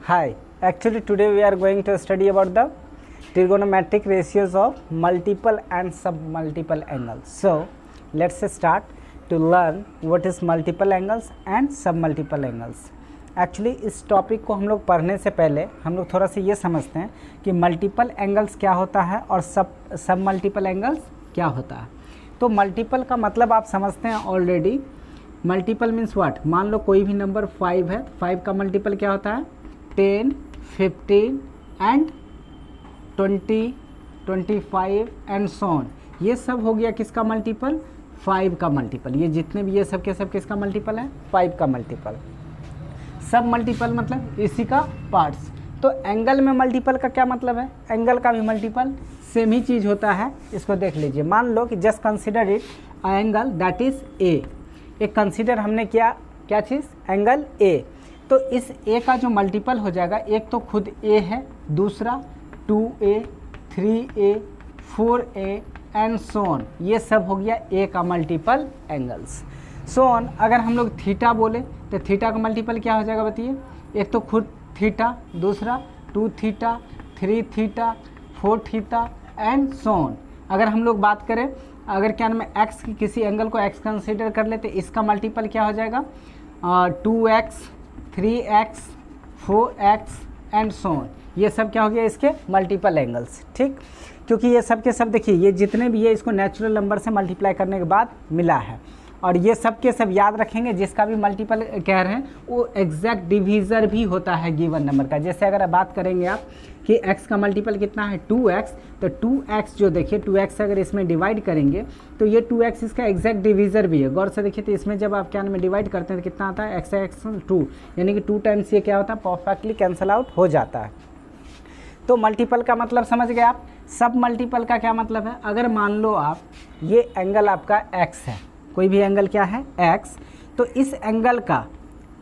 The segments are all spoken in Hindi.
Hi, actually today we are going to study about the trigonometric ratios of multiple and submultiple angles. So let's start to learn what is multiple angles and submultiple angles. Actually इस टॉपिक को हम लोग पढ़ने से पहले हम लोग थोड़ा सा ये समझते हैं कि मल्टीपल एंगल्स क्या होता है और सब मल्टीपल एंगल्स क्या होता है। तो मल्टीपल का मतलब आप समझते हैं ऑलरेडी। मल्टीपल मीन्स व्हाट, मान लो कोई भी नंबर 5 है, 5 का मल्टीपल क्या होता है 10, 15 एंड 20, 25 एंड सो ऑन। ये सब हो गया किसका मल्टीपल, 5 का मल्टीपल। ये जितने भी ये सब के सब किसका मल्टीपल है, 5 का मल्टीपल। सब मल्टीपल मतलब इसी का पार्ट्स। तो एंगल में मल्टीपल का क्या मतलब है, एंगल का भी मल्टीपल सेम ही चीज़ होता है। इसको देख लीजिए, मान लो कि just consider it angle that is a. एक कंसिडर हमने किया क्या चीज़, एंगल ए। तो इस ए का जो मल्टीपल हो जाएगा, एक तो खुद ए है, दूसरा 2a, 3a, 4a and so on. ये सब हो गया ए का मल्टीपल एंगल्स। सो ऑन अगर हम लोग थीटा बोले तो थीटा का मल्टीपल क्या हो जाएगा बताइए, एक तो खुद थीटा, दूसरा 2 theta, 3 theta, 4 theta and so on. अगर हम लोग बात करें, अगर क्या नाम है एक्स की किसी एंगल को एक्स कंसीडर कर लेते, इसका मल्टीपल क्या हो जाएगा 2x, 3x, 4x and so on. ये सब क्या हो गया इसके मल्टीपल एंगल्स, ठीक। क्योंकि ये सब के सब देखिए, ये जितने भी है इसको नेचुरल नंबर से मल्टीप्लाई करने के बाद मिला है। और ये सब के सब याद रखेंगे, जिसका भी मल्टीपल कह रहे हैं वो एग्जैक्ट डिवीज़र भी होता है गिवन नंबर का। जैसे अगर बात करेंगे आप कि x का मल्टीपल कितना है 2x, तो 2x जो देखिए 2x अगर इसमें डिवाइड करेंगे तो ये 2x इसका एग्जैक्ट डिवीज़र भी है। गौर से देखिए, तो इसमें जब आप क्या में डिवाइड करते हैं तो कितना आता है x 2, यानी कि 2 टाइम्स ये क्या होता है परफेक्टली कैंसल आउट हो जाता है। तो मल्टीपल का मतलब समझ गए आप। सब मल्टीपल का क्या मतलब है, अगर मान लो आप ये एंगल आपका x है, कोई भी एंगल क्या है x, तो इस एंगल का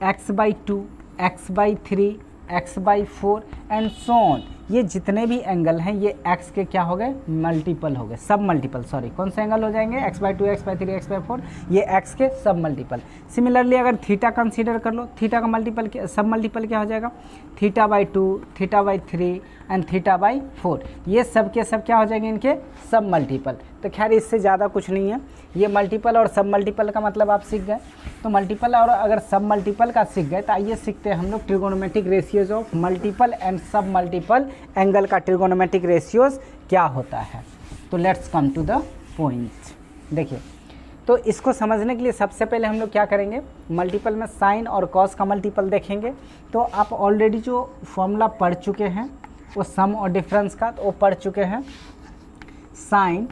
x/2, x/3, x/4 and so on, ये जितने भी एंगल हैं ये x के क्या हो गए मल्टीपल हो गए, सब मल्टीपल। सॉरी, कौन से एंगल हो जाएंगे x/2, x/3, x/4, ये x के सब मल्टीपल। सिमिलरली अगर थीटा कंसीडर कर लो, थीटा का मल्टीपल सब मल्टीपल क्या हो जाएगा θ/2, θ/3 एंड θ/4। ये सब के सब क्या हो जाएंगे इनके सब मल्टीपल। तो खैर इससे ज़्यादा कुछ नहीं है। ये मल्टीपल और सब मल्टीपल का मतलब आप सीख गए। तो मल्टीपल और अगर सब मल्टीपल का सीख गए तो आइए सीखते हैं हम लोग trigonometric ratios of multiple and sub multiple angle का ट्रिगोनोमेट्रिक रेशियोज क्या होता है। तो let's come to the point. देखिए, तो इसको समझने के लिए सबसे पहले हम लोग क्या करेंगे, मल्टीपल में साइन और कॉस का मल्टीपल देखेंगे। तो आप ऑलरेडी जो फॉर्मूला पढ़ चुके हैं वो सम और डिफरेंस का, तो वो पढ़ चुके हैं। Sine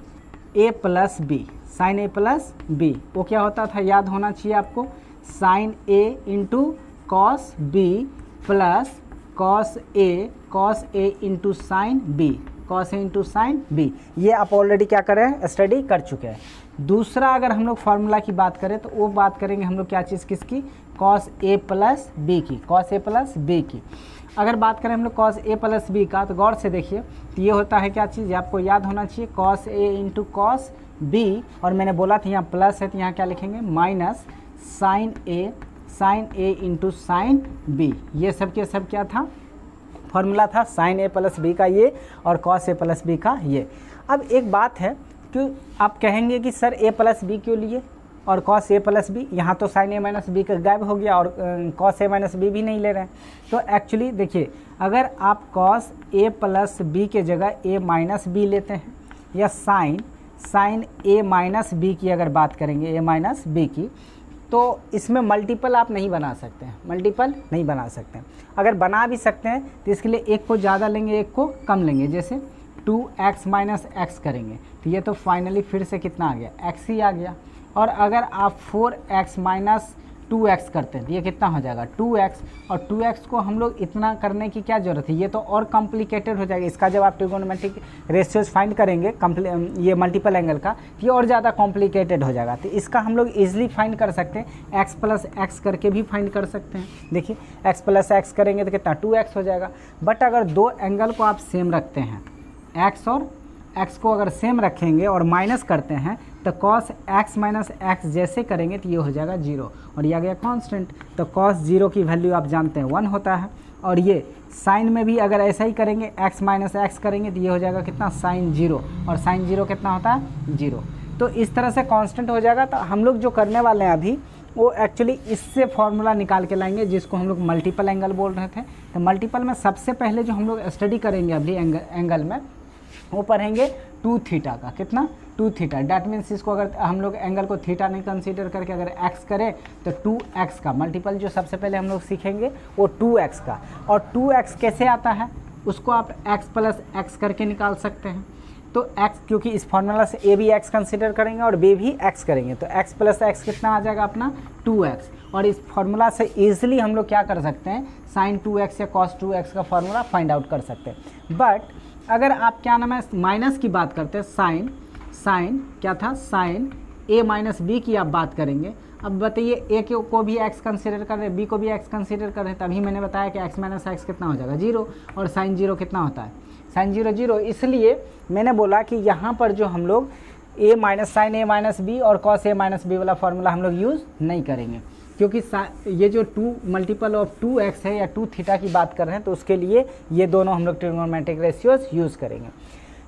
a plus B, sine a plus B वो क्या होता था याद होना चाहिए आपको, sine a into cos B plus cos a into sine B, cos a into sine B. ये आप ऑलरेडी क्या कर रहे हैं, स्टडी कर चुके हैं। दूसरा अगर हम लोग फार्मूला की बात करें तो वो बात करेंगे हम लोग क्या चीज़ किसकी, कॉस a प्लस बी की, कॉस a प्लस बी की। अगर बात करें हम लोग कॉस a प्लस बी का, तो गौर से देखिए, तो ये होता है क्या चीज़, आपको याद होना चाहिए cos a into cos B. और मैंने बोला था यहाँ प्लस है तो यहाँ क्या लिखेंगे minus sine a into sine B. ये सब के सब क्या था फॉर्मूला था, साइन a प्लस बी का ये और कॉस a प्लस बी का ये। अब एक बात है कि आप कहेंगे कि सर a प्लस बी क्यों लिए और कॉस a प्लस बी, यहाँ तो साइन a माइनस बी का गायब हो गया और कॉस a माइनस बी भी नहीं ले रहे हैं। तो एक्चुअली देखिए, अगर आप कॉस a प्लस बी के जगह a माइनस बी लेते हैं या साइन a माइनस बी की अगर बात करेंगे, a माइनस बी की, तो इसमें मल्टीपल आप नहीं बना सकते हैं, मल्टीपल नहीं बना सकते हैं। अगर बना भी सकते हैं तो इसके लिए एक को ज़्यादा लेंगे, एक को कम लेंगे। जैसे 2x माइनस एक्स करेंगे तो ये तो फाइनली फिर से कितना आ गया, x ही आ गया। और अगर आप 4x माइनस 2x करते हैं तो ये कितना हो जाएगा 2x, और 2x को हम लोग इतना करने की क्या ज़रूरत है, ये तो और कॉम्प्लिकेटेड हो जाएगा। इसका जब आप ट्रिगोनोमेट्रिक रेशियोज फाइंड करेंगे ये मल्टीपल एंगल का, तो ये और ज़्यादा कॉम्प्लिकेटेड हो जाएगा। तो इसका हम लोग ईजिली फाइंड कर सकते हैं, x प्लस एक्स करके भी फाइंड कर सकते हैं। देखिए x प्लस एक्स करेंगे तो कितना 2x हो जाएगा। बट अगर दो एंगल को आप सेम रखते हैं, x और x को अगर सेम रखेंगे और माइनस करते हैं तो cos x माइनस एक्स जैसे करेंगे तो ये हो जाएगा 0 और ये आ गया कांस्टेंट। तो cos 0 की वैल्यू आप जानते हैं 1 होता है और ये साइन में भी अगर ऐसा ही करेंगे x माइनस एक्स करेंगे तो ये हो जाएगा कितना साइन 0, और साइन 0 कितना होता है 0। तो इस तरह से कांस्टेंट हो जाएगा। तो हम लोग जो करने वाले हैं अभी वो एक्चुअली इससे फॉर्मूला निकाल के लाएंगे जिसको हम लोग मल्टीपल एंगल बोल रहे थे। तो मल्टीपल में सबसे पहले जो हम लोग स्टडी करेंगे अभी एंगल में वो पढ़ेंगे 2 थीटा का, कितना 2 थीटा। डैट मीन्स इसको अगर हम लोग एंगल को थीटा नहीं कंसीडर करके अगर x करें तो 2x का मल्टीपल जो सबसे पहले हम लोग सीखेंगे वो 2x का। और 2x कैसे आता है उसको आप x प्लस एक्स करके निकाल सकते हैं। तो x क्योंकि इस फॉर्मूला से a भी x कंसीडर करेंगे और b भी x करेंगे तो x प्लस एक्स कितना आ जाएगा अपना 2x। और इस फॉर्मूला से ईजिली हम लोग क्या कर सकते हैं साइन 2x या कॉस 2x का फॉर्मूला फाइंड आउट कर सकते हैं। बट अगर आप क्या नाम है माइनस की बात करते हैं साइन क्या था साइन a माइनस बी की आप बात करेंगे। अब बताइए a को भी x कंसीडर कर रहे हैं, b को भी x कंसीडर कर रहे हैं, तभी मैंने बताया कि x माइनस एक्स कितना हो जाएगा 0 और साइन 0 कितना होता है साइन 0 0। इसलिए मैंने बोला कि यहाँ पर जो हम लोग a minus sine a minus B और कॉस a माइनस बी वाला फार्मूला हम लोग यूज़ नहीं करेंगे, क्योंकि ये जो 2 मल्टीपल ऑफ 2x है या 2 थीटा की बात कर रहे हैं तो उसके लिए ये दोनों हम लोग ट्रिग्नोमेट्रिक रेशियोज यूज़ करेंगे।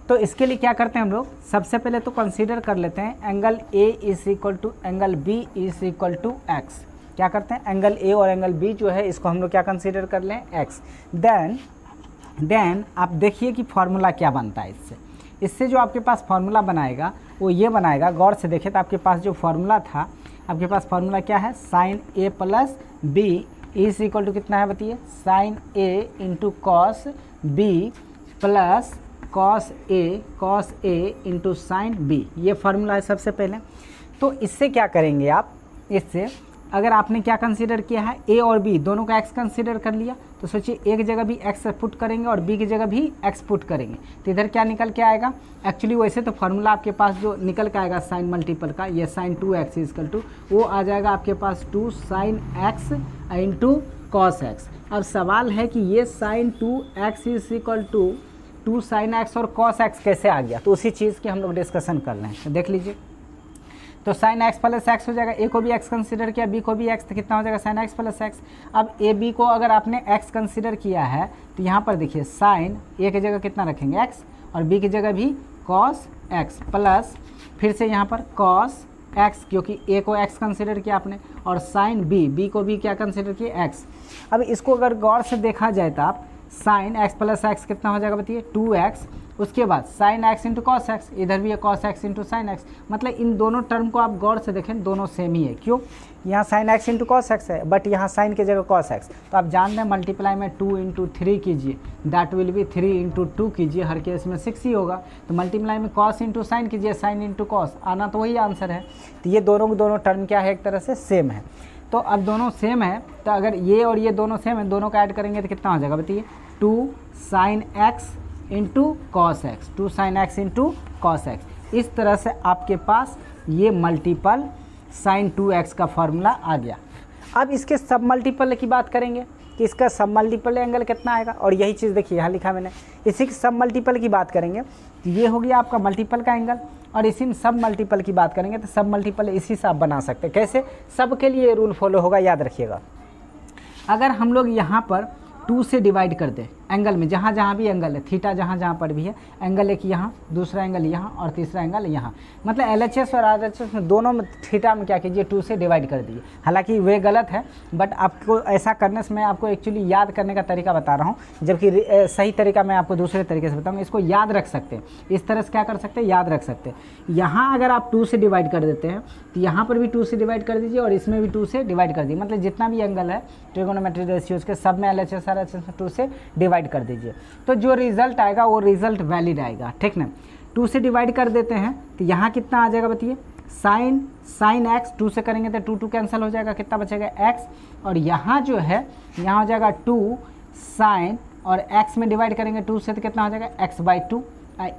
तो इसके लिए क्या करते हैं हम लोग सबसे पहले तो कंसीडर कर लेते हैं angle A is equal to angle B is equal to x। क्या करते हैं एंगल A और एंगल B जो है इसको हम लोग क्या कंसीडर कर लें x। देन आप देखिए कि फार्मूला क्या बनता है इससे जो आपके पास फार्मूला बनाएगा वो ये बनाएगा। गौर से देखें तो आपके पास जो फार्मूला था आपके पास फार्मूला क्या है sine A plus B is equal to कितना है बताइए sine A into cos B plus cos A into sine B। ये फार्मूला है सबसे पहले। तो इससे क्या करेंगे आप, इससे अगर आपने क्या कंसीडर किया है A और B दोनों का x कंसीडर कर लिया तो सोचिए एक जगह भी x पुट करेंगे और B की जगह भी x पुट करेंगे तो इधर क्या निकल के आएगा। एक्चुअली वैसे तो फार्मूला आपके पास जो निकल के आएगा साइन मल्टीपल का ये साइन 2x इजकल टू वो आ जाएगा आपके पास 2 sine x into cos x। अब सवाल है कि ये sine 2x is equal to 2 sine x और कॉस x कैसे आ गया, तो उसी चीज़ की हम लोग डिस्कशन कर रहे हैं। तो देख लीजिए तो साइन x प्लस एक्स हो जाएगा। a को भी x कंसीडर किया b को भी x तो कितना हो जाएगा साइन x प्लस एक्स। अब a b को अगर आपने x कंसीडर किया है तो यहाँ पर देखिए साइन a की जगह कितना रखेंगे x और b की जगह भी कॉस x प्लस फिर से यहाँ पर कॉस x क्योंकि a को x कंसीडर किया आपने और साइन b को भी क्या कंसीडर किया x। अब इसको अगर गौर से देखा जाए तो आप साइन x प्लस एक्स कितना हो जाएगा बताइए 2x। उसके बाद sine x into cos x, इधर भी है cos x into sine x. मतलब इन दोनों टर्म को आप गौर से देखें दोनों सेम ही है। क्यों, यहाँ sine x into cos x है बट यहाँ साइन की जगह कॉस एक्स। तो आप जान रहे हैं मल्टीप्लाई में 2 इंटू 3 कीजिए दैट विल बी 3 इंटू 2 कीजिए, हर केस में 6 ही होगा। तो मल्टीप्लाई में कॉस इंटू साइन कीजिए साइन इंटू कॉस, आना तो वही आंसर है। तो ये दोनों टर्म क्या है एक तरह से सेम है। तो अब दोनों सेम है तो अगर ये और ये दोनों सेम है दोनों का ऐड करेंगे तो कितना हो जाएगा बताइए 2 sine x into cos x, 2 sine x into cos x. इस तरह से आपके पास ये मल्टीपल साइन 2x का फॉर्मूला आ गया। अब इसके सब मल्टीपल की बात करेंगे कि इसका सब मल्टीपल एंगल कितना आएगा, और यही चीज़ देखिए यहाँ लिखा मैंने। इसी के सब मल्टीपल की बात करेंगे तो ये हो गया आपका मल्टीपल का एंगल, और इसी में सब मल्टीपल की बात करेंगे तो सब मल्टीपल इसी से आप बना सकते हैं। कैसे, सबके लिए रूल फॉलो होगा, याद रखिएगा। अगर हम लोग यहाँ पर 2 से डिवाइड कर दें एंगल में, जहाँ जहाँ भी एंगल है थीटा जहाँ जहाँ पर भी है एंगल, एक यहाँ दूसरा एंगल यहाँ और तीसरा एंगल यहाँ, मतलब LHS और RHS में दोनों में थीटा में क्या कीजिए 2 से डिवाइड कर दीजिए। हालांकि वे गलत है बट आपको ऐसा करने से मैं आपको एक्चुअली याद करने का तरीका बता रहा हूँ, जबकि सही तरीका मैं आपको दूसरे तरीके से बताऊँगा। इसको याद रख सकते हैं, इस तरह से क्या कर सकते हैं याद रख सकते हैं। यहाँ अगर आप 2 से डिवाइड कर देते हैं तो यहाँ पर भी 2 से डिवाइड कर दीजिए और इसमें भी 2 से डिवाइड कर दीजिए। मतलब जितना भी एंगल है ट्रिगोनोमेट्रिक रेशियोज के सब में LHS RHS में 2 से डिवाइड कर दीजिए, तो जो रिजल्ट आएगा वो रिजल्ट वैलिड आएगा। ठीक ना, 2 से डिवाइड कर देते हैं तो यहाँ कितना आ जाएगा बताइए साइन एक्स, 2 से करेंगे तो 2 कैंसिल हो जाएगा, कितना बचेगा x। और यहाँ जो है यहाँ हो जाएगा 2 साइन और x में डिवाइड करेंगे 2 से तो कितना हो जाएगा x/2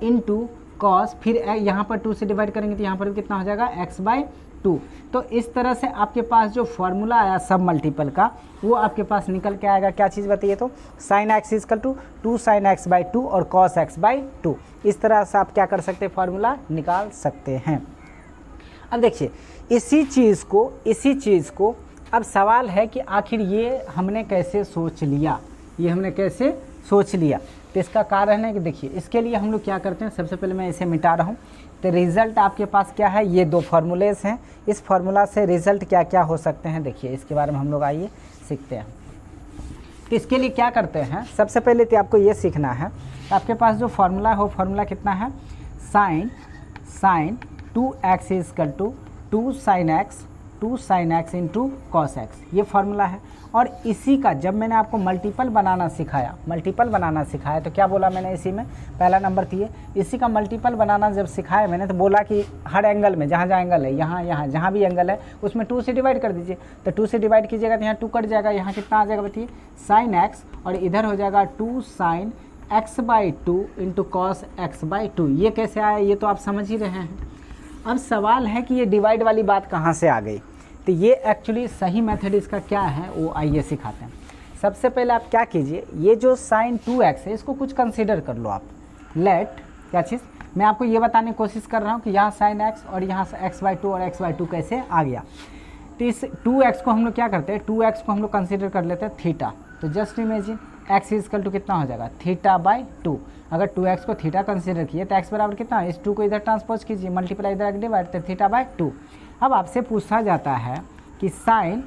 इंटू कॉस, फिर यहाँ पर 2 से डिवाइड करेंगे तो यहाँ पर भी कितना हो जाएगा x/2। तो इस तरह से आपके पास जो फॉर्मूला आया सब मल्टीपल का वो आपके पास निकल के आएगा। क्या चीज़ बताइए तो sine x is equal to 2 sine x/2 और कॉस x/2। इस तरह से आप क्या कर सकते हैं फॉर्मूला निकाल सकते हैं। अब देखिए इसी चीज़ को अब सवाल है कि आखिर ये हमने कैसे सोच लिया, ये हमने कैसे सोच लिया। तो इसका कारण है कि देखिए इसके लिए हम लोग क्या करते हैं, सबसे पहले मैं इसे मिटा रहा हूँ। तो रिज़ल्ट आपके पास क्या है, ये दो फार्मूलेस हैं, इस फार्मूला से रिज़ल्ट क्या क्या हो सकते हैं देखिए इसके बारे में हम लोग आइए सीखते हैं। तो इसके लिए क्या करते हैं, सबसे पहले तो आपको ये सीखना है, तो आपके पास जो फार्मूला है वो फार्मूला कितना है, sine 2x is equal to 2 sin x into cos x, ये फार्मूला है। और इसी का जब मैंने आपको मल्टीपल बनाना सिखाया तो क्या बोला मैंने, इसी में पहला नंबर थी, इसी का मल्टीपल बनाना जब सिखाया मैंने तो बोला कि हर एंगल में जहाँ एंगल है, यहाँ जहाँ भी एंगल है उसमें 2 से डिवाइड कर दीजिए। तो 2 से डिवाइड कीजिएगा तो यहाँ 2 कट जाएगा, यहाँ कितना आ जाएगा बताइए, sin x, और इधर हो जाएगा 2 sin x/2 into cos x/2। ये कैसे आया, ये तो आप समझ ही रहे हैं। अब सवाल है कि ये डिवाइड वाली बात कहाँ से आ गई। तो ये एक्चुअली सही मेथड इसका क्या है वो आइए सिखाते हैं। सबसे पहले आप क्या कीजिए, ये जो sin 2x है इसको कुछ कंसीडर कर लो आप। लेट क्या चीज़, मैं आपको ये बताने की कोशिश कर रहा हूँ कि यहाँ sin x और यहाँ x/2 और x/2 कैसे आ गया। तो इस 2x को हम लोग क्या करते हैं, 2x को हम लोग कंसीडर कर लेते हैं थीटा। तो just imagine x is equal to कितना हो जाएगा, θ/2। अगर 2x को थीटा कंसीडर किए तो x बराबर कितना है, इस 2 को इधर ट्रांसपोज कीजिए, मल्टीप्लाई इधर डिवाइड, तो θ/2। अब आपसे पूछा जाता है कि sin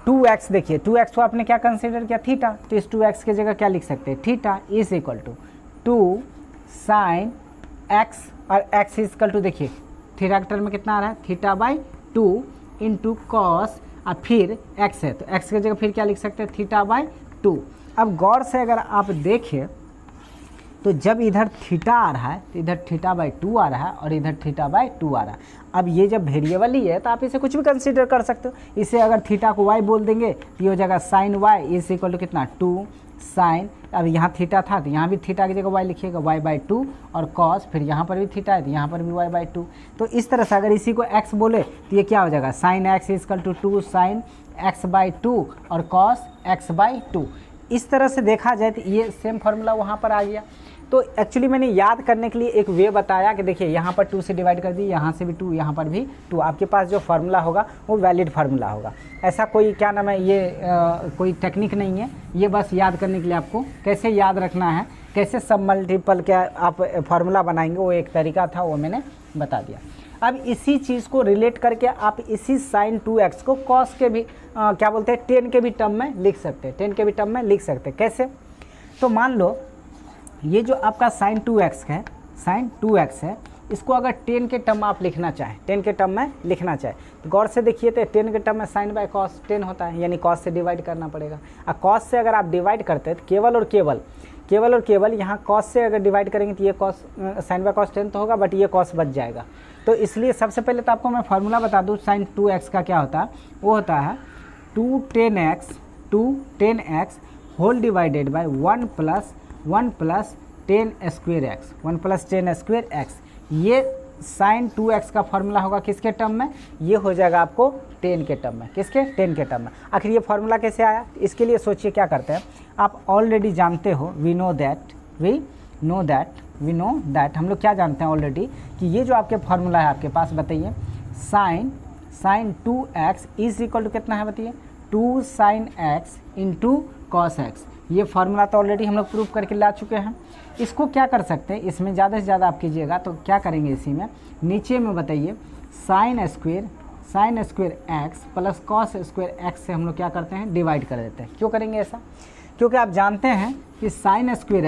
2x, देखिए 2x को आपने क्या कंसीडर किया, थीटा, तो इस 2x की जगह क्या लिख सकते हैं, theta is equal to 2 sin x, और x इज इक्वल टू देखिए थीटा के टर्म में कितना आ रहा है, θ/2 इंटू कॉस, और फिर x है तो x की जगह फिर क्या लिख सकते हैं, θ/2। अब गौर से अगर आप देखें तो जब इधर थीटा आ रहा है तो इधर θ/2 आ रहा है और इधर θ/2 आ रहा है। अब ये जब वेरिएबल ही है तो आप इसे कुछ भी कंसीडर कर सकते हो। इसे अगर थीटा को y बोल देंगे तो ये हो जाएगा sin y is equal to कितना, 2 sin, अब यहाँ थीटा था तो यहाँ भी थीटा की जगह y लिखिएगा, y/2, और cos, फिर यहाँ पर भी थीटा है तो यहाँ पर भी y/2। तो इस तरह से अगर इसी को x बोले तो ये क्या हो जाएगा, sin x is equal to 2 sin x/2 और cos x/2। इस तरह से देखा जाए तो ये सेम फार्मूला वहाँ पर आ गया। तो एक्चुअली मैंने याद करने के लिए एक वे बताया कि देखिए यहाँ पर 2 से डिवाइड कर दी, यहाँ से भी 2, यहाँ पर भी 2, आपके पास जो फार्मूला होगा वो वैलिड फार्मूला होगा। ऐसा कोई क्या नाम है, ये कोई टेक्निक नहीं है, ये बस याद करने के लिए आपको कैसे याद रखना है, कैसे सब मल्टीपल क्या आप फार्मूला बनाएंगे, वो एक तरीका था, वो मैंने बता दिया। अब इसी चीज़ को रिलेट करके आप इसी sin 2x को cos के भी क्या बोलते हैं, 10 के भी टर्म में लिख सकते हैं, 10 के भी टर्म में लिख सकते हैं। कैसे, तो मान लो ये जो आपका sin 2x है, इसको अगर 10 के टर्म में आप लिखना चाहें, 10 के टर्म में लिखना चाहें तो गौर से देखिए तो 10 के टर्म में sin/cos 10 होता है, यानी cos से डिवाइड करना पड़ेगा। और cos से अगर आप डिवाइड करते हैं तो केवल और केवल यहाँ cos से अगर डिवाइड करेंगे तो ये cos sin/cos 10 तो होगा, बट ये cos बच जाएगा। तो इसलिए सबसे पहले तो आपको मैं फार्मूला बता दूँ, sin 2x का क्या होता है, वो होता है 2 10x whole divided by 1 plus 10 square x. ये sin 2x का फार्मूला होगा किसके टर्म में, ये हो जाएगा आपको 10 के टर्म में, किसके 10 के टर्म में। आखिर ये फार्मूला कैसे आया, इसके लिए सोचिए क्या करते हैं, आप ऑलरेडी जानते हो, वी नो दैट हम लोग क्या जानते हैं ऑलरेडी कि ये जो आपके फार्मूला है आपके पास, बताइए sin 2x is equal to कितना है, बताइए 2 sin x into cos x। ये फार्मूला तो ऑलरेडी हम लोग प्रूफ करके ला चुके हैं। इसको क्या कर सकते हैं, इसमें ज़्यादा से ज़्यादा आप कीजिएगा तो क्या करेंगे, इसी में नीचे में बताइए sin square x plus cos square x से हम लोग क्या करते हैं, डिवाइड कर देते हैं। क्यों करेंगे ऐसा, क्योंकि आप जानते हैं कि sin square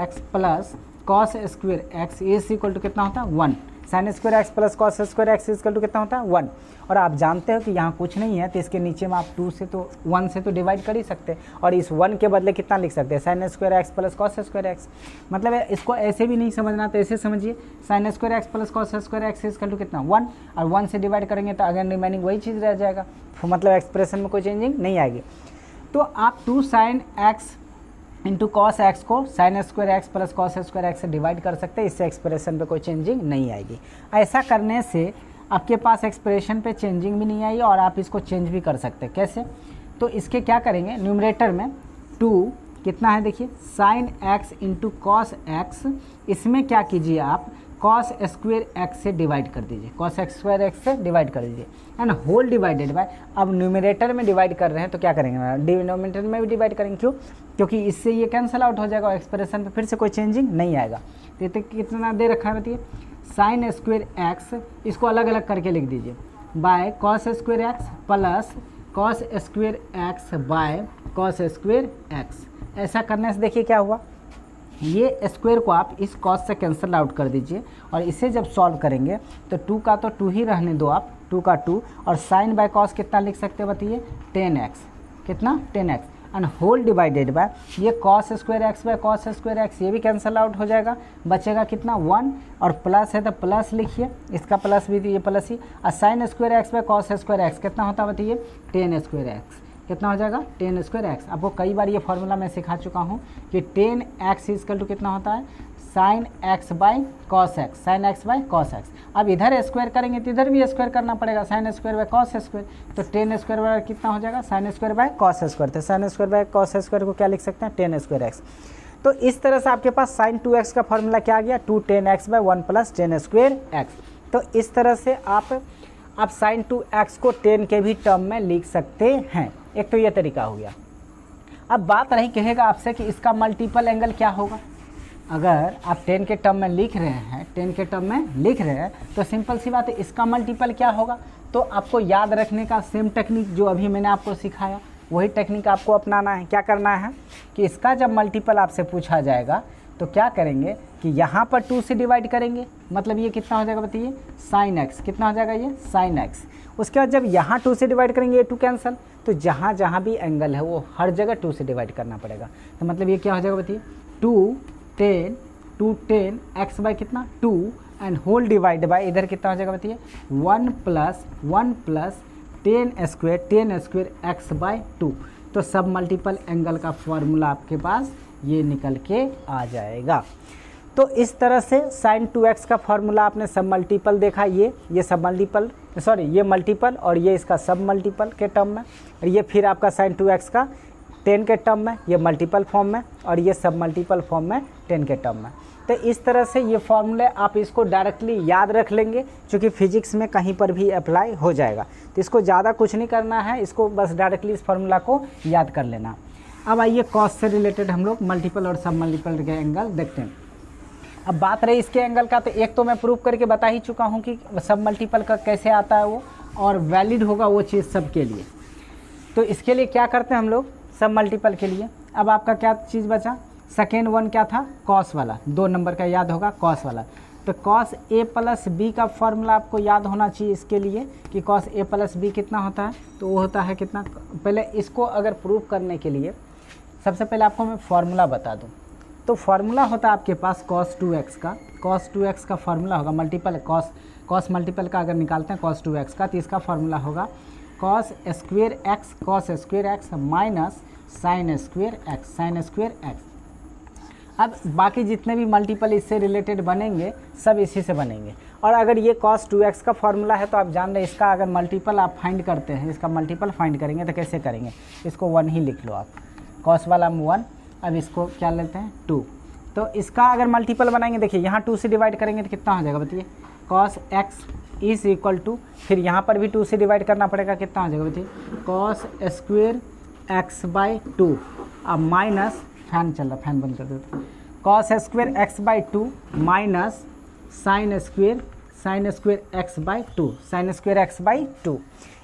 x plus cos square x is equal to कितना होता है, 1। sin square x plus cos square x equal to कितना होता है, 1। और आप जानते हो कि यहाँ कुछ नहीं है तो इसके नीचे में आप 1 से तो डिवाइड कर ही सकते हैं, और इस 1 के बदले कितना लिख सकते हैं, sin square x plus cos square x. मतलब इसको ऐसे भी नहीं समझना तो ऐसे समझिए, sin square x plus cos square x equal to कितना, 1, और 1 से डिवाइड करेंगे तो अगेन रिमेनिंग वही चीज़ रह जाएगा, मतलब एक्सप्रेशन में कोई चेंजिंग नहीं आएगी। तो आप 2 sin x into cos x को sin square x plus cos square x से डिवाइड कर सकते हैं, इससे एक्सप्रेशन पे कोई चेंजिंग नहीं आएगी। ऐसा करने से आपके पास एक्सप्रेशन पे चेंजिंग भी नहीं आई और आप इसको चेंज भी कर सकते हैं। कैसे, तो इसके क्या करेंगे, न्यूमरेटर में 2 कितना है देखिए sin x into cos x, इसमें क्या कीजिए आप कॉस स्क्वायर एक्स से डिवाइड कर दीजिए, कॉस स्क्वायर एक्स से डिवाइड कर दीजिए, है ना, होल डिवाइडेड बाय, अब न्यूमरेटर में डिवाइड कर रहे हैं तो क्या करेंगे, डिनोमिनेटर में भी डिवाइड करेंगे, क्यों, क्योंकि इससे ये कैंसिल आउट हो जाएगा और एक्सप्रेशन पे फिर से कोई चेंजिंग नहीं आएगा। तो कितना दे रखा है बताइए, साइन स्क्वायर एक्स, इसको अलग अलग करके लिख दीजिए, bye cos square x plus cos square x by cos square x. ऐसा करने से देखिए क्या हुआ, ये स्क्वायर को आप इस कॉस से कैंसिल आउट कर दीजिए और इसे जब सॉल्व करेंगे तो 2 का तो 2 ही रहने दो आप, 2 का 2, और साइन बाय कॉस कितना लिख सकते हैं बताइए, 10x, कितना 10x, and whole divided by ये cos square x by cos square x, ये भी कैंसिल आउट हो जाएगा, बचेगा कितना 1, और प्लस है तो प्लस लिखिए, इसका प्लस भी ये प्लस ही, और sine square x by cos square x कितना होता है बताइए, 10 स्क्वायर एक्स, कितना हो जाएगा 10 स्क्वायर एक्स। आपको कई बार ये फॉर्मूला मैं सिखा चुका हूँ कि 10x इक्वल टू कितना होता है, sine x by cos x, sine x by cos x. अब इधर स्क्वायर करेंगे तो इधर भी स्क्वायर करना पड़ेगा, sine square by cos square, तो 10 स्क्वायर बाय कितना हो जाएगा, sine square by cos square, तो sine square by cos square को क्या लिख सकते हैं, 10 स्क्वायर एक्स। तो इस तरह से आपके पास साइन 2x का फॉर्मूला क्या आ गया, 2 10x bye 1 plus 10 square x. तो इस तरह से आप साइन 2x को 10 के भी टर्म में लिख सकते हैं। एक तो ये तरीका हो गया। अब बात रही, कहेगा आपसे कि इसका मल्टीपल एंगल क्या होगा। अगर आप 10 के टर्म में लिख रहे हैं, 10 के टर्म में लिख रहे हैं, तो सिंपल सी बात है, इसका मल्टीपल क्या होगा। तो आपको याद रखने का सेम टेक्निक जो अभी मैंने आपको सिखाया, वही टेक्निक आपको अपनाना है। क्या करना है कि इसका जब मल्टीपल आपसे पूछा जाएगा तो क्या करेंगे कि यहाँ पर 2 से डिवाइड करेंगे, मतलब ये कितना हो जाएगा बताइए, साइन एक्स, कितना हो जाएगा ये साइन एक्स। उसके बाद जब यहाँ 2 से डिवाइड करेंगे, ये 2 कैंसिल, तो जहाँ जहाँ भी एंगल है वो हर जगह 2 से डिवाइड करना पड़ेगा। तो मतलब ये क्या हो जाएगा बताइए, 2 10 एक्स बाई कितना 2, एंड होल डिवाइड बाय इधर कितना हो जाएगा बताइए, 1 प्लस 10 स्क्वायर एक्स बाई 2। तो सब मल्टीपल एंगल का फॉर्मूला आपके पास ये निकल के आ जाएगा। तो इस तरह से साइन 2x का फॉर्मूला आपने सब मल्टीपल देखा, ये सब मल्टीपल, सॉरी ये मल्टीपल और ये इसका सब मल्टीपल के टर्म में, और ये फिर आपका साइन 2x का 10 के टर्म में, ये मल्टीपल फॉर्म में, और ये सब मल्टीपल फॉर्म में 10 के टर्म में। तो इस तरह से ये फॉर्मूले आप इसको डायरेक्टली याद रख लेंगे, क्योंकि फिजिक्स में कहीं पर भी अप्लाई हो जाएगा। तो इसको ज़्यादा कुछ नहीं करना है, इसको बस डायरेक्टली इस फॉर्मूला को याद कर लेना। अब आइए कॉस से रिलेटेड हम लोग मल्टीपल और सब मल्टीपल के एंगल देखते हैं। अब बात रही इसके एंगल का, तो एक तो मैं प्रूव करके बता ही चुका हूँ कि सब मल्टीपल का कैसे आता है वो, और वैलिड होगा वो चीज़ सब के लिए। तो इसके लिए क्या करते हैं हम लोग सब मल्टीपल के लिए। अब आपका क्या चीज़ बचा, सेकेंड वन क्या था, कॉस वाला, 2 नंबर का याद होगा, कॉस वाला। तो कॉस ए प्लस बी का फॉर्मूला आपको याद होना चाहिए इसके लिए, कि कॉस ए प्लस बी कितना होता है, तो वो होता है कितना। पहले इसको अगर प्रूव करने के लिए सबसे पहले आपको मैं फॉर्मूला बता दूं। तो फार्मूला होता है आपके पास cos 2x का, cos 2x का फार्मूला होगा मल्टीपल, cos मल्टीपल का अगर निकालते हैं cos 2x का, तो इसका फार्मूला होगा cos square x minus sine square x। अब बाकी जितने भी मल्टीपल इससे रिलेटेड बनेंगे सब इसी से बनेंगे। और अगर ये cos 2x का फार्मूला है तो आप जान रहे हैं इसका अगर मल्टीपल आप फाइंड करते हैं, इसका मल्टीपल फाइंड करेंगे तो कैसे करेंगे, इसको 1 ही लिख लो आप, cos वाला 1, अब इसको क्या लेते हैं 2। तो इसका अगर मल्टीपल बनाएंगे, देखिए यहाँ 2 से डिवाइड करेंगे तो कितना हो जाएगा बताइए, cos x is equal to, फिर यहाँ पर भी 2 से डिवाइड करना पड़ेगा, कितना हो जाएगा बताइए, cos स्क्वेयर x बाई 2, अब माइनस, फैन चल रहा, फैन बंद कर देते, cos square x by 2 minus sine square x by 2, sine square x by 2।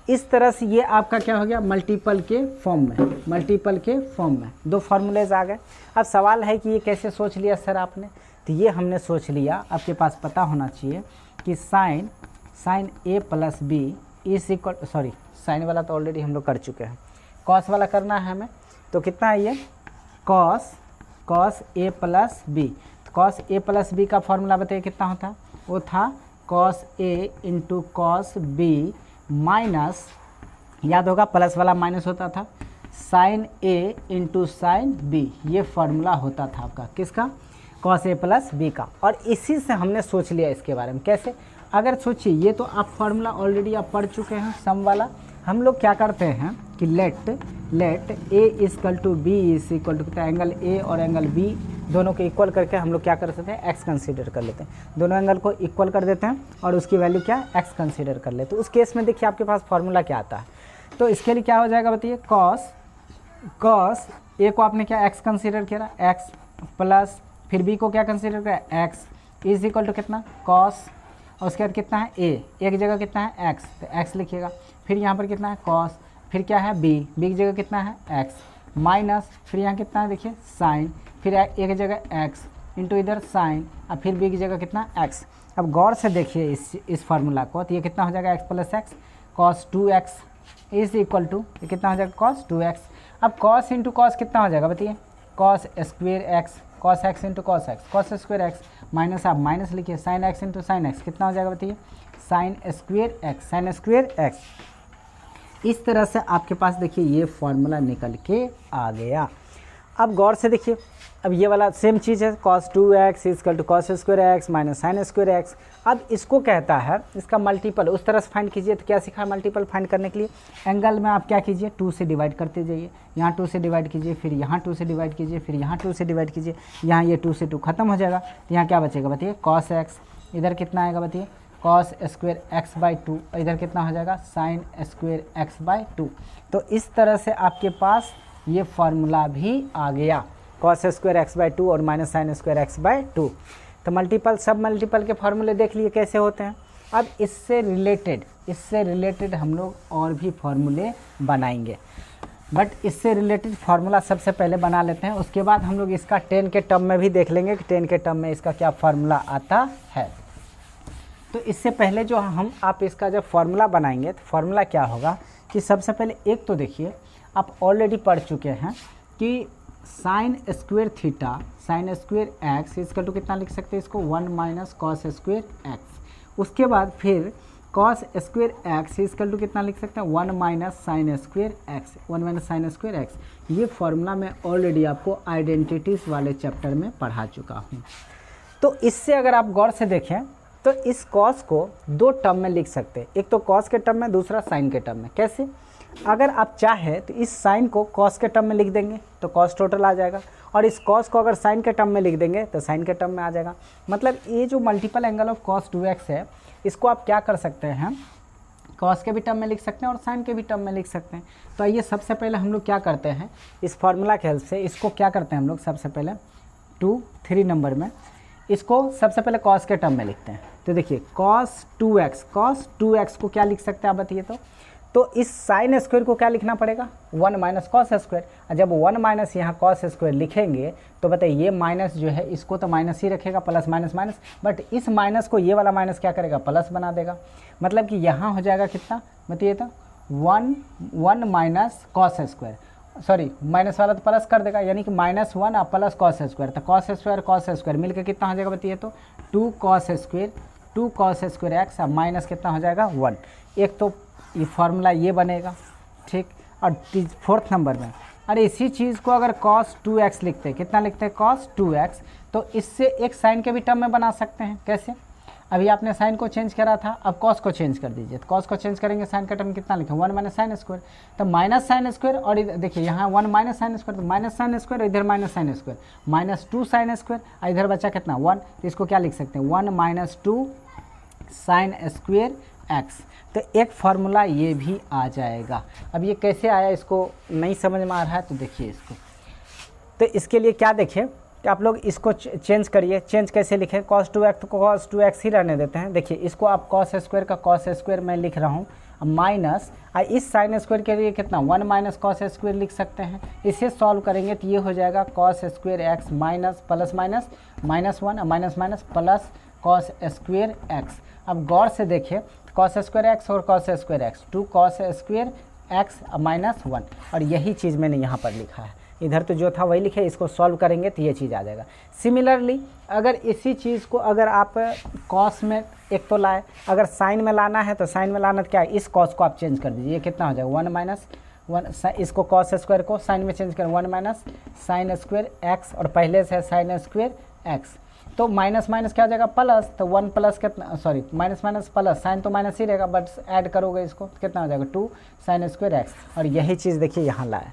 इस तरह से ये आपका क्या हो गया, मल्टीपल के फॉर्म में 2 फार्मूलेज आ गए। अब सवाल है कि ये कैसे सोच लिया सर आपने, तो ये हमने सोच लिया, आपके पास पता होना चाहिए कि sine A plus B is equal, sorry sine वाला तो ऑलरेडी हम लोग कर चुके हैं, कॉस वाला करना है हमें। तो कितना है ये cos A plus B, cos A plus B का फॉर्मूला बताइए कितना होता है, वो था cos A into cos B minus, याद होगा प्लस वाला माइनस होता था, साइन ए इंटू साइन बी, ये फार्मूला होता था आपका किसका, कॉस ए प्लस बी का। और इसी से हमने सोच लिया इसके बारे में कैसे, अगर सोचिए ये तो आप फार्मूला ऑलरेडी आप पढ़ चुके हैं सम वाला। हम लोग क्या करते हैं कि let A equal to B is equal to, angle A और एंगल बी दोनों को इक्वल करके हम लोग क्या कर सकते हैं, एक्स कंसीडर कर लेते हैं। दोनों एंगल को इक्वल कर देते हैं और उसकी वैल्यू क्या एक्स कंसीडर कर लेते हैं। तो उस केस में देखिए आपके पास फॉर्मूला क्या आता है। तो इसके लिए क्या हो जाएगा बताइए, कॉस ए को आपने क्या एक्स कंसीडर किया, एक्स प्लस फिर बी को क्या कंसीडर किया, एक्स इज इक्वल टू कितना कॉस, और उसके बाद कितना है ए, एक जगह कितना है एक्स, तो एक्स लिखिएगा। फिर यहाँ पर कितना है कॉस, फिर क्या है बी की जगह कितना है एक्स, माइनस फिर यहाँ कितना है देखिए साइन, फिर एक जगह एक्स इंटू इधर साइन, और फिर बी की जगह कितना एक्स। अब गौर से देखिए इस फार्मूला को, तो ये कितना हो जाएगा x plus x, cos 2x is equal to ये कितना हो जाएगा कॉस 2x। अब कॉस इंटू कॉस कितना हो जाएगा बताइए, cos square x, cos x into cos x, cos square x, minus आप माइनस लिखिए sine x into sine x, कितना हो जाएगा बताइए sign square x, sign square x. इस तरह से आपके पास देखिए ये फॉर्मूला निकल के आ गया। अब गौर से देखिए, अब ये वाला सेम चीज़ है, cos 2x equal to cos square x minus sine square x. अब इसको कहता है इसका मल्टीपल उस तरह से फाइंड कीजिए। तो क्या सीखा है मल्टीपल फाइंड करने के लिए, एंगल में आप क्या कीजिए 2 से डिवाइड करते जाइए, यहाँ 2 से डिवाइड कीजिए, फिर यहाँ 2 से डिवाइड कीजिए, फिर यहाँ 2 से डिवाइड कीजिए, यहाँ ये 2 से 2 खत्म हो जाएगा। तो यहाँ क्या बचेगा बताइए cos x, इधर कितना आएगा बताइए cos स्क्वायर एक्स बाई 2, इधर कितना हो जाएगा साइन स्क्वायर एक्स बाई 2। तो इस तरह से आपके पास ये फार्मूला भी आ गया, cos स्क्वायर एक्स बाई 2 और minus sine square x by 2। तो मल्टीपल सब मल्टीपल के फार्मूले देख लिए कैसे होते हैं। अब इससे रिलेटेड हम लोग और भी फार्मूले बनाएंगे, बट इससे रिलेटेड फार्मूला सबसे पहले बना लेते हैं, उसके बाद हम लोग इसका 10 के टर्म में भी देख लेंगे कि 10 के टर्म में इसका क्या फार्मूला आता है। तो इससे पहले जो आप इसका जब फार्मूला बनाएंगे तो फार्मूला क्या होगा कि सबसे पहले एक तो देखिए आप ऑलरेडी पढ़ चुके हैं कि sine square theta sine square x equal to कितना लिख सकते हैं इसको 1 माइनस कॉस स्क्वेयर एक्स। उसके बाद फिर cos square x equal to कितना लिख सकते हैं 1 minus sine square x, 1 minus sine square x. ये फार्मूला मैं ऑलरेडी आपको आइडेंटिटीज़ वाले चैप्टर में पढ़ा चुका हूँ। तो इससे अगर आप गौर से देखें तो इस कॉस को 2 टर्म में लिख सकते हैं, एक तो कॉस के टर्म में, दूसरा साइन के टर्म में। कैसे, अगर आप चाहे तो इस साइन को कॉस के टर्म में लिख देंगे तो कॉस टोटल आ जाएगा, और इस कॉस को अगर साइन के टर्म में लिख देंगे तो साइन के टर्म में आ जाएगा। मतलब ये जो multiple angle of cos 2x है, इसको आप क्या कर सकते हैं, कॉस के भी टर्म में लिख सकते हैं और साइन के भी टर्म में लिख सकते हैं। तो आइए सबसे पहले हम लोग क्या करते हैं, इस फार्मूला के हेल्प से इसको क्या करते हैं हम लोग, सबसे पहले 3 नंबर में इसको सबसे पहले कॉस के टर्म में लिखते हैं। तो देखिए cos 2x को क्या लिख सकते हैं आप बताइए। तो इस साइन स्क्वायर को क्या लिखना पड़ेगा 1 माइनस कॉस स्क्वायर, और जब 1 माइनस यहाँ कॉस स्क्वायर लिखेंगे तो बताइए ये माइनस जो है इसको तो माइनस ही रखेगा, प्लस माइनस माइनस, बट इस माइनस को ये वाला माइनस क्या करेगा प्लस बना देगा। मतलब कि यहाँ हो जाएगा कितना बताइए, तो 1 minus cos square, sorry minus वाला तो प्लस कर देगा, यानी कि -1 और प्लस कॉस स्क्वायर। तो कॉस स्क्वायर मिलकर कितना हो जाएगा बताइए, तो 2 कॉस स्क्वायर एक्स, और माइनस कितना हो जाएगा 1। एक तो ये फार्मूला ये बनेगा, ठीक। और 4th नंबर में अरे इसी चीज़ को अगर cos 2x लिखते हैं, कितना लिखते हैं cos 2x, तो इससे एक साइन के भी टर्म में बना सकते हैं। कैसे, अभी आपने साइन को चेंज करा था, अब कॉस को चेंज कर दीजिए। तो कॉस को चेंज करेंगे, साइन का टर्म कितना लिखें 1 माइनस साइन स्क्वायर, तो माइनस साइन स्क्वायर, और इधर देखिए यहाँ 1 माइनस साइन स्क्वायर, तो माइनस साइन स्क्वायर, इधर minus sine square, -2 sine square, और इधर बचा कितना 1, तो इसको क्या लिख सकते हैं 1 माइनस 2 साइन स्क्वायर एक्स। तो एक फार्मूला ये भी आ जाएगा। अब ये कैसे आया, इसको नहीं समझ में आ रहा है तो देखिए इसको। तो इसके लिए क्या देखिए कि आप लोग इसको चेंज करिए। चेंज कैसे लिखें, cos 2x को cos 2x ही रहने देते हैं। देखिए इसको आप cos स्क्वायर का cos स्क्वायर मैं लिख रहा हूँ, माइनस इस साइन स्क्वायर के लिए कितना 1 माइनस कॉस स्क्वायर लिख सकते हैं। इसे सॉल्व करेंगे तो ये हो जाएगा cos square x minus plus minus -1 minus minus plus cos square x. अब गौर से देखिए cos स्क्वायर एक्स और cos square x, 2 cos square x -1, और यही चीज़ मैंने यहाँ पर लिखा है। इधर तो जो था वही लिखे, इसको सॉल्व करेंगे तो ये चीज़ आ जाएगा। सिमिलरली अगर इसी चीज़ को अगर आप कॉस में एक तो लाए, अगर साइन में लाना है तो साइन में लाना तो क्या है, इस कॉस को आप चेंज कर दीजिए, ये कितना हो जाएगा 1 माइनस 1, इसको कॉस स्क्वायर को साइन में चेंज करें 1 माइनस साइन स्क्वायर एक्स, और पहले से है साइन स्क्वायर एक्स, तो माइनस माइनस क्या हो जाएगा प्लस, तो 1 प्लस कितना, sorry minus minus plus, sine तो माइनस ही रहेगा बट ऐड करोगे इसको तो कितना हो जाएगा 2 साइन स्क्वायर एक्स। और यही चीज़ देखिए यहाँ लाए,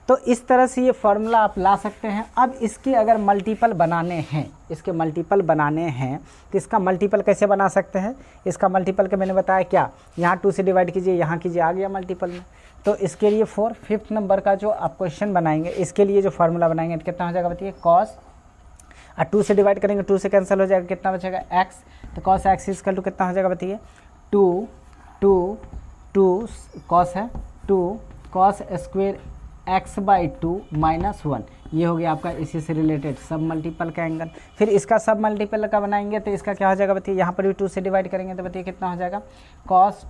तो इस तरह से ये फार्मूला आप ला सकते हैं। अब इसके अगर मल्टीपल बनाने हैं, इसके मल्टीपल बनाने हैं तो इसका मल्टीपल कैसे बना सकते हैं? इसका मल्टीपल का मैंने बताया क्या, यहाँ 2 से डिवाइड कीजिए, यहाँ कीजिए, आ गया मल्टीपल में। तो इसके लिए 4 5th नंबर का जो आप क्वेश्चन बनाएंगे, इसके लिए जो फार्मूला बनाएंगे तो कितना हो जाएगा बताइए, कॉस, और 2 से डिवाइड करेंगे 2 से कैंसिल हो जाएगा, कितना बचेगा एक्स। तो कॉस एक्स इक्वल टू कितना हो जाएगा बताइए, 2 कॉस है 2 cos square x by 2 minus 1। ये हो गया आपका इसी से रिलेटेड सब मल्टीपल का एंगल। फिर इसका सब मल्टीपल का बनाएंगे तो इसका क्या हो जाएगा बताइए, यहाँ पर भी 2 से डिवाइड करेंगे तो बताइए कितना हो जाएगा, कॉस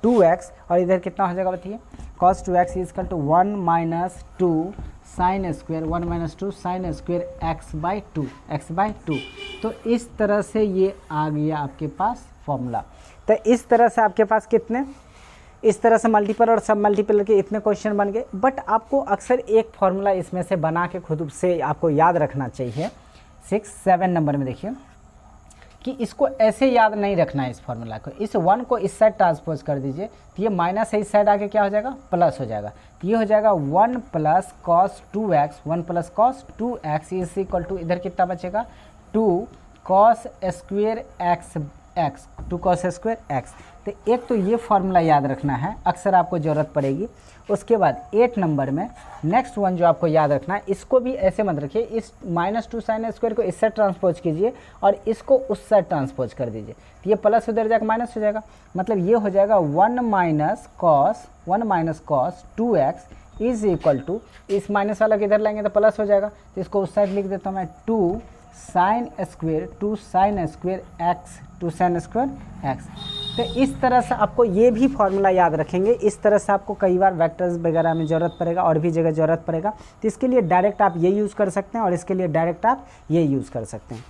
2x और इधर कितना हो जाएगा बताइए, cos 2x equal to 1 minus 2 sine square 1 minus 2 sine square x by 2। तो इस तरह से ये आ गया आपके पास फॉर्मूला। तो इस तरह से आपके पास कितने, इस तरह से मल्टीपल और सब मल्टीपल के इतने क्वेश्चन बन गए। बट आपको अक्सर एक फार्मूला इसमें से बना के खुद से आपको याद रखना चाहिए। 6 7 नंबर में देखिए कि इसको ऐसे याद नहीं रखना है, इस फार्मूला को, इस 1 को इस साइड ट्रांसपोज कर दीजिए तो ये माइनस है, इस साइड आके क्या हो जाएगा, प्लस हो जाएगा। तो ये हो जाएगा 1 plus cos 2x is equal to, इधर कितना बचेगा 2 cos square x 2 cos square x. तो एक तो ये फार्मूला याद रखना है, अक्सर आपको ज़रूरत पड़ेगी। उसके बाद 8 नंबर में नेक्स्ट वन जो आपको याद रखना है, इसको भी ऐसे मत रखिए, इस -2 साइन स्क्वायर को इस साइड ट्रांसपोज कीजिए और इसको उस साइड ट्रांसपोज कर दीजिए। तो ये प्लस उधर जाकर माइनस हो जाएगा, मतलब ये हो जाएगा 1 minus cos 2x is equal to, इस माइनस वाला किधर लाएंगे तो प्लस हो जाएगा, तो इसको उस साइड लिख देता हूँ मैं 2 साइन स्क्वेयर एक्स। तो इस तरह से आपको ये भी फार्मूला याद रखेंगे। इस तरह से आपको कई बार वेक्टर्स वगैरह में ज़रूरत पड़ेगा और भी जगह ज़रूरत पड़ेगा, तो इसके लिए डायरेक्ट आप ये यूज़ कर सकते हैं और इसके लिए डायरेक्ट आप ये यूज़ कर सकते हैं।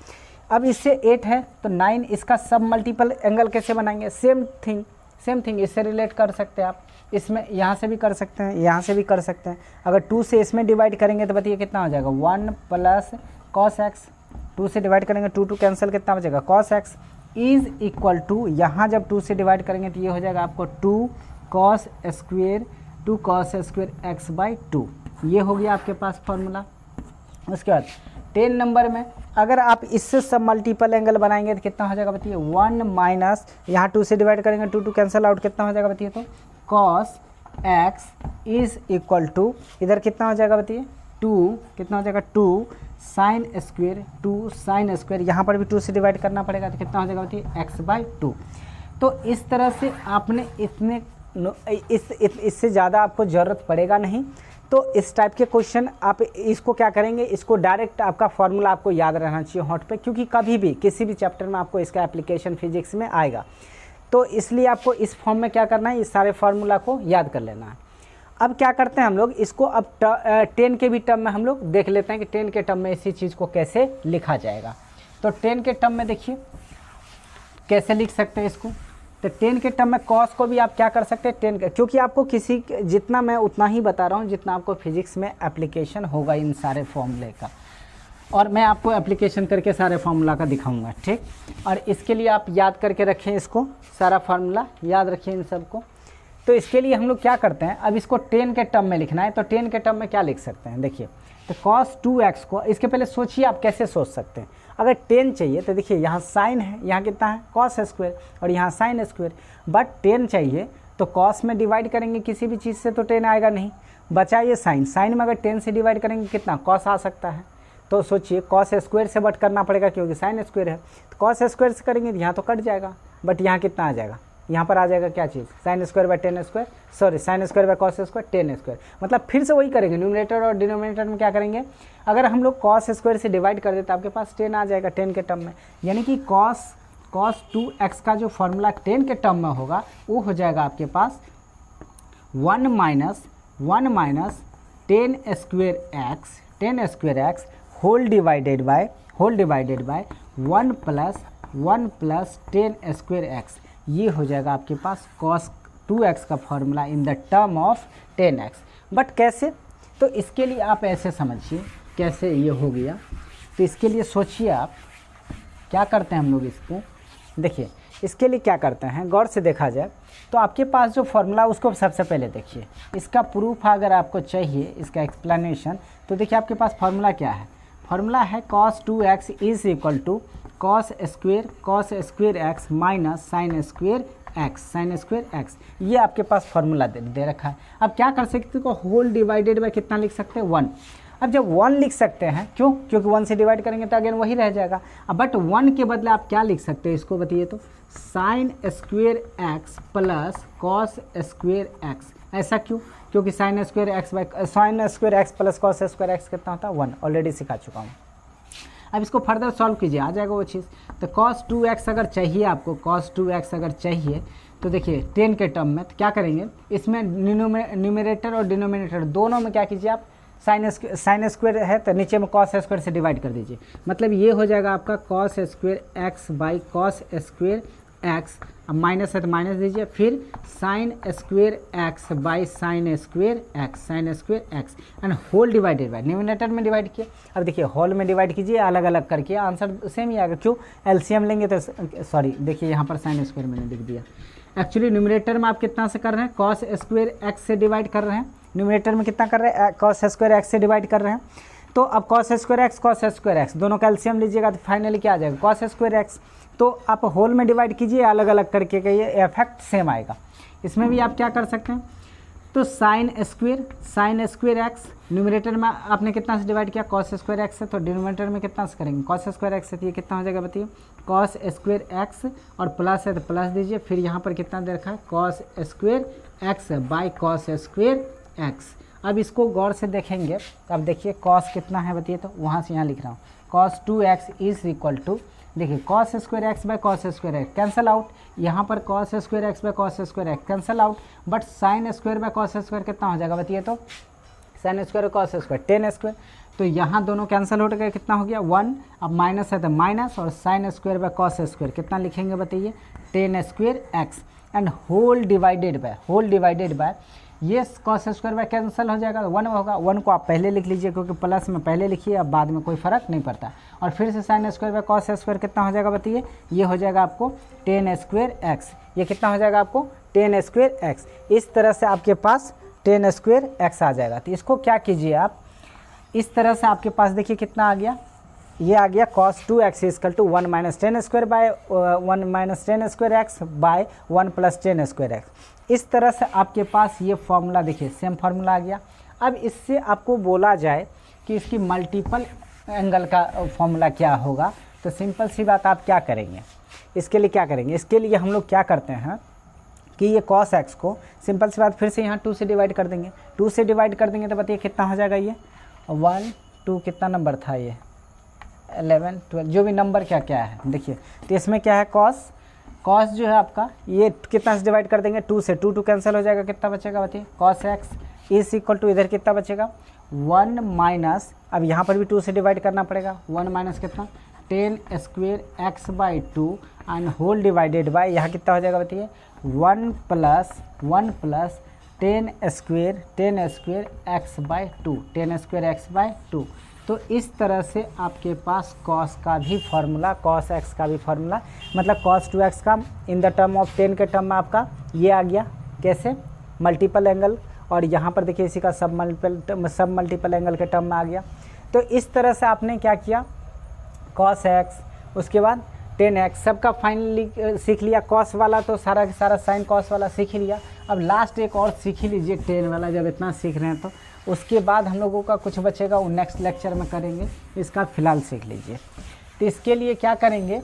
अब इससे 8 है तो 9, इसका सब मल्टीपल एंगल कैसे बनाएंगे, सेम थिंग इससे रिलेट कर सकते हैं आप, इसमें यहाँ से भी कर सकते हैं, यहाँ से भी कर सकते हैं। अगर 2 से इसमें डिवाइड करेंगे तो बताइए कितना हो जाएगा, 1 प्लस कॉस एक्स, 2 से डिवाइड करेंगे 2 कैंसिल, कितना बचेगा cos x is equal to, यहाँ जब 2 से डिवाइड करेंगे तो ये हो जाएगा आपको 2 कॉस स्क्वेयर एक्स बाई 2। ये हो गया आपके पास फार्मूला। उसके बाद 10 नंबर में अगर आप इससे सब मल्टीपल एंगल बनाएंगे तो कितना हो जाएगा बताइए, 1 माइनस, यहाँ 2 से डिवाइड करेंगे 2 कैंसिल आउट, कितना हो जाएगा बताइए, तो cos x is equal to, इधर कितना हो जाएगा बताइए 2, कितना हो जाएगा 2 साइन स्क्वेयर, यहाँ पर भी 2 से डिवाइड करना पड़ेगा तो कितना हो जाएगा बताइए एक्स बाई 2। तो इस तरह से आपने इससे ज़्यादा आपको ज़रूरत पड़ेगा नहीं। तो इस टाइप के क्वेश्चन आप इसको क्या करेंगे, इसको डायरेक्ट आपका फार्मूला आपको याद रहना चाहिए हॉट पे, क्योंकि कभी भी किसी भी चैप्टर में आपको इसका एप्लीकेशन फिजिक्स में आएगा। तो इसलिए आपको इस फॉर्म में क्या करना है, इस सारे फार्मूला को याद कर लेना है। अब क्या करते हैं हम लोग इसको, अब 10 के भी टर्म में हम लोग देख लेते हैं कि 10 के टर्म में इसी चीज़ को कैसे लिखा जाएगा। तो 10 के टर्म में देखिए कैसे लिख सकते हैं इसको। तो 10 के टर्म में कॉस को भी आप क्या कर सकते हैं 10 का, क्योंकि आपको किसी जितना मैं उतना ही बता रहा हूँ जितना आपको फिजिक्स में एप्लीकेशन होगा इन सारे फॉर्मूले का, और मैं आपको एप्लीकेशन करके सारे फार्मूला का दिखाऊंगा, ठीक। और इसके लिए आप याद करके रखें, इसको सारा फार्मूला याद रखिए इन सबको। तो इसके लिए हम लोग क्या करते हैं, अब इसको 10 के टर्म में लिखना है। तो 10 के टर्म में क्या लिख सकते हैं, देखिए तो cos 2x को, इसके पहले सोचिए आप कैसे सोच सकते हैं। अगर 10 चाहिए तो देखिए यहाँ साइन है, यहाँ कितना है cos स्क्वेयर और यहाँ साइन स्क्वेयर, बट 10 चाहिए तो cos में डिवाइड करेंगे किसी भी चीज़ से तो 10 आएगा नहीं, बचा ये साइन में अगर 10 से डिवाइड करेंगे कितना cos आ सकता है। तो सोचिए cos स्क्वेयर से बट करना पड़ेगा क्योंकि साइन स्क्वेयर है, तो cos स्क्वेयर से करेंगे तो यहाँ तो कट जाएगा, बट यहाँ कितना आ जाएगा, यहाँ पर आ जाएगा क्या चीज़, sine square by 10 square, sorry sine square by cos square 10 square. मतलब फिर से वही करेंगे, न्यूमरेटर और डिनोमिनेटर में क्या करेंगे, अगर हम लोग कॉस स्क्वायर से डिवाइड कर देते तो आपके पास 10 आ जाएगा 10 के टर्म में। यानी कि कॉस 2x का जो फॉर्मूला 10 के टर्म में होगा वो हो जाएगा आपके पास 1 minus 10 square x whole divided by 1 plus 10 square x. ये हो जाएगा आपके पास cos 2x का formula in the term of 10x। But कैसे, तो इसके लिए आप ऐसे समझिए कैसे ये हो गया। तो इसके लिए सोचिए आप क्या करते हैं हम लोग इसको, देखिए इसके लिए क्या करते हैं, गौर से देखा जाए तो आपके पास जो फॉर्मूला उसको सबसे पहले देखिए। इसका प्रूफ अगर आपको चाहिए, इसका एक्सप्लेनेशन, तो देखिए आपके पास फॉर्मूला क्या है। फॉर्मूला है cos 2x is equal to cos square x minus sine square x। ये आपके पास फॉर्मूला दे रखा है। अब क्या कर सकते हो, होल डिवाइडेड बाय कितना लिख सकते हैं, 1। अब जब 1 लिख सकते हैं, क्यों, क्योंकि 1 से डिवाइड करेंगे तो अगेन वही रह जाएगा। अब बट 1 के बदले आप क्या लिख सकते हैं, इसको बताइए तो, sign square x plus cos square x। ऐसा क्यों, क्योंकि sign square x plus cos square x कितना होता है, 1। ऑलरेडी सिखा चुका हूँ। अब इसको फर्दर सॉल्व कीजिए, आ जाएगा वो चीज़। तो cos 2x अगर चाहिए आपको, cos 2x अगर चाहिए तो देखिए 10 के टर्म में तो क्या करेंगे, इसमें न्यूमरेटर और डिनोमिनेटर दोनों में क्या कीजिए आप, साइन स्क्वेयर है तो नीचे में कॉस स्क्वेयर से डिवाइड कर दीजिए। मतलब ये हो जाएगा आपका cos square x by cos square x, अब माइनस है तो माइनस दीजिए, फिर sine square x by sine square x and whole divided by, numerator में डिवाइड किया। अब देखिए होल में डिवाइड कीजिए अलग अलग करके, आंसर सेम ही आएगा। क्यों, एलसीएम लेंगे तो, सॉरी देखिए यहाँ पर साइन स्क्वेयर मैंने लिख दिया। एक्चुअली न्यूमिनेटर में आप कितना से कर रहे हैं, कॉस स्क्वेयर एक्स से डिवाइड कर रहे हैं। न्यूमिनेटर में कितना कर रहे हैं, कॉस स्क्वायर एक्स से डिवाइड कर रहे हैं। तो अब कॉस स्क्वायर एक्स दोनों का एलसीएम लीजिएगा तो फाइनली क्या आ जाएगा, कॉस स्क्वायर एक्स। तो आप होल में डिवाइड कीजिए अलग अलग करके, ये इफेक्ट सेम आएगा। इसमें भी आप क्या कर सकते हैं, तो साइन स्क्वायर एक्स, न्यूमिनेटर में आपने कितना से डिवाइड किया, कॉस स्क्वायर एक्स से, तो डिनोमिनेटर में कितना से करेंगे, कॉस स्क्वायर एक्स से। तो ये कितना हो जाएगा बताइए, कॉस स्क्वायर एक्स और प्लस है तो प्लस दीजिए, फिर यहाँ पर कितना दे रखा है, cos square x by cos square x. अब इसको गौर से देखेंगे, अब देखिए कॉस कितना है बताइए तो, वहाँ से यहाँ लिख रहा हूँ, cos 2x is equal to, देखिए cos square x by cos square x cancel out, यहाँ पर cos square x by cos square x cancel out, but sine square by cos square कितना हो जाएगा बताइए तो, sine square cos square 10 square. तो यहाँ दोनों कैंसिल हो गए, कितना हो गया 1, अब माइनस है तो माइनस, और sine square by cos square कितना लिखेंगे बताइए, 10 square x and whole divided by ये कॉस स्क्वायर बाय कैंसिल हो जाएगा, 1 होगा। 1 को आप पहले लिख लीजिए क्योंकि प्लस में पहले लिखिए, अब बाद में कोई फ़र्क नहीं पड़ता। और फिर से sign square by cos square कितना हो जाएगा बताइए, ये हो जाएगा आपको 10 स्क्वायर एक्स। ये कितना हो जाएगा आपको 10 स्क्वायर एक्स। इस तरह से आपके पास 10 स्क्वायर एक्स आ जाएगा। तो इसको क्या कीजिए आप, इस तरह से आपके पास देखिए कितना आ गया, ये आ गया cos 2x equal to 1 minus 10 square by 1 minus 10 square x by 1 plus 10 square x. इस तरह से आपके पास ये फॉर्मूला देखिए सेम फार्मूला आ गया। अब इससे आपको बोला जाए कि इसकी मल्टीपल एंगल का फॉर्मूला क्या होगा, तो सिंपल सी बात आप क्या करेंगे, इसके लिए क्या करेंगे, इसके लिए हम लोग क्या करते हैं कि ये cos x को सिंपल सी बात फिर से यहाँ 2 से डिवाइड कर देंगे। 2 से डिवाइड कर देंगे तो बताइए कितना हो जाएगा, ये 1 2 कितना नंबर था, ये 11 12 जो भी नंबर क्या क्या है देखिए। तो इसमें क्या है cos जो है आपका, ये कितना से डिवाइड कर देंगे 2 से, 2 2 कैंसिल हो जाएगा, कितना बचेगा बताइए, cos x is equal to इधर कितना बचेगा 1 माइनस, अब यहाँ पर भी 2 से डिवाइड करना पड़ेगा, 1 माइनस कितना 10 square x by 2 and whole divided by यहाँ कितना हो जाएगा बताइए 1 plus 10 square x by 2, 10 square x by 2। तो इस तरह से आपके पास cos का भी फार्मूला, cos x का भी फार्मूला, मतलब cos 2x का इन द टर्म ऑफ 10 के टर्म में आपका ये आ गया, कैसे मल्टीपल एंगल, और यहाँ पर देखिए इसी का सब मल्टीपल एंगल के टर्म में आ गया। तो इस तरह से आपने क्या किया, cos x, उसके बाद 10x, सबका फाइनली सीख लिया। cos वाला तो सारा का सारा साइन cos वाला सीख ही लिया। अब लास्ट एक और सीख ही लीजिए 10 वाला, जब इतना सीख रहे हैं तो उसके बाद हम लोगों का कुछ बचेगा वो नेक्स्ट लेक्चर में करेंगे, इसका फ़िलहाल सीख लीजिए। तो इसके लिए क्या करेंगे,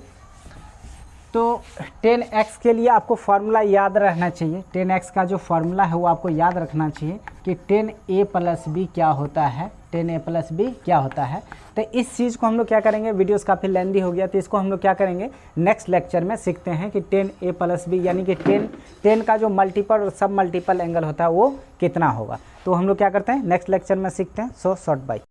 तो 10x के लिए आपको फार्मूला याद रहना चाहिए। 10x का जो फार्मूला है वो आपको याद रखना चाहिए कि 10a प्लस बी क्या होता है, 10a प्लस बी क्या होता है। तो इस चीज़ को हम लोग क्या करेंगे, वीडियोस काफ़ी लेंदी हो गया तो इसको हम लोग क्या करेंगे नेक्स्ट लेक्चर में सीखते हैं कि 10a प्लस बी यानी कि 10 का जो मल्टीपल और सब मल्टीपल एंगल होता है वो कितना होगा। तो हम लोग क्या करते हैं नेक्स्ट लेक्चर में सीखते हैं। So short bye.